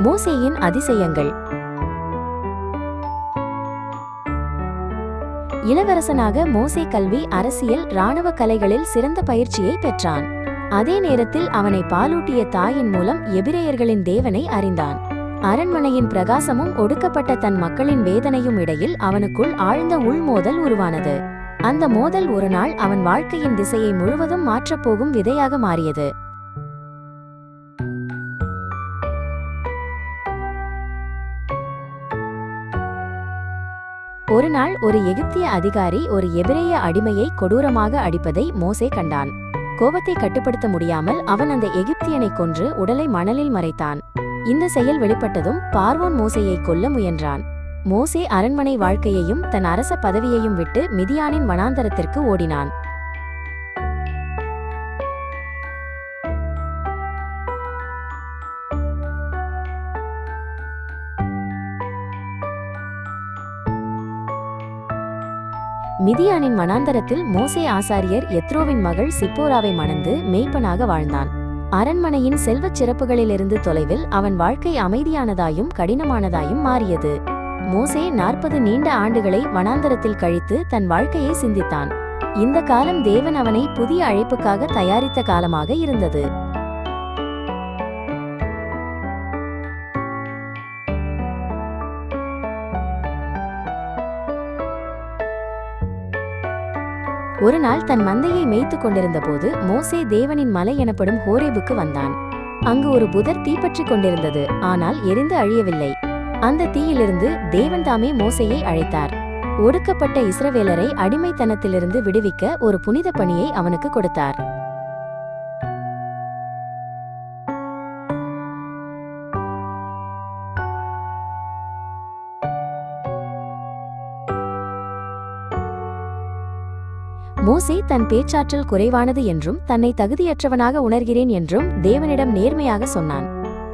மோசேயின் அதிசயங்கள். இளவரசனாக மோசே கல்வி, அரசியல், இராணுவ கலைகளில் சிறந்த பயிற்சியை பெற்றான். அதே நேரத்தில் அவனை பாலூட்டிய தாயின் மூலம் எபிரேயர்களின் தேவனை அறிந்தான். அரண்மனையின் பிரகாசமும் ஒடுக்கப்பட்ட தன் மக்களின் வேதனையும் இடையில் அவனுக்குள் ஆழ்ந்த உள்மோதல் உருவானது. அந்த மோதல் ஒரு நாள் அவன் வாழ்க்கையின் திசையை முழுவதும் மாற்றப்போகும் விதையாக மாறியது. ஒரு நாள் ஒரு எகிப்திய அதிகாரி ஒரு எபிரேய அடிமையை கொடூரமாக அடிப்பதை மோசே கண்டான். கோபத்தை கட்டுப்படுத்த முடியாமல் அவன் அந்த எகிப்தியனை கொன்று உடலை மணலில் மறைத்தான். இந்த செயல் வெளிப்பட்டதும் பார்வோன் மோசேயை கொல்ல முயன்றான். மோசே அரண்மனை வாழ்க்கையையும் தன் அரச பதவியையும் விட்டு மிதியானின் வனாந்தரத்திற்கு ஓடினான். மிதியானின் வனாந்தரத்தில் மோசே ஆசாரியர் எத்ரோவின் மகள் சிப்போராவை மணந்து மேய்ப்பனாக வாழ்ந்தான். அரண்மனையின் செல்வச் சிறப்புகளிலிருந்து தொலைவில் அவன் வாழ்க்கை அமைதியானதாயும் கடினமானதாயும் மாறியது. மோசே 40 நீண்ட ஆண்டுகளை வனாந்தரத்தில் கழித்து தன் வாழ்க்கையை சிந்தித்தான். இந்த காலம் தேவன் அவனை புதிய அழைப்புக்காக தயாரித்த காலமாக இருந்தது. ஒரு நாள் தன் மந்தையை மேய்த்து கொண்டிருந்த போது மோசே தேவனின் மலை எனப்படும் ஹோரேபுக்கு வந்தான். அங்கு ஒரு புதர் தீப்பற்றிக் கொண்டிருந்தது, ஆனால் எரிந்து அழியவில்லை. அந்த தீயிலிருந்து தேவன் தாமே மோசேயை அழைத்தார். ஒடுக்கப்பட்ட இஸ்ரவேலரை அடிமைத்தனத்திலிருந்து விடுவிக்க ஒரு புனித பணியை அவனுக்கு கொடுத்தார். மோசே தன் பேச்சாற்றல் குறைவானது என்றும் தன்னை தகுதியற்றவனாக உணர்கிறேன் என்றும் தேவனிடம் நேர்மையாக சொன்னான்.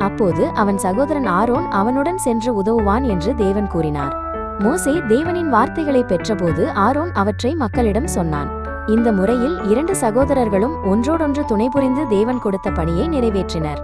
அப்போது அவன் சகோதரன் ஆரோன் அவனுடன் சென்று உதவுவான் என்று தேவன் கூறினார். மோசே தேவனின் வார்த்தைகளை பெற்றபோது ஆரோன் அவற்றை மக்களிடம் சொன்னான். இந்த முறையில் 2 சகோதரர்களும் ஒன்றோடொன்று துணை புரிந்து தேவன் கொடுத்த பணியை நிறைவேற்றினர்.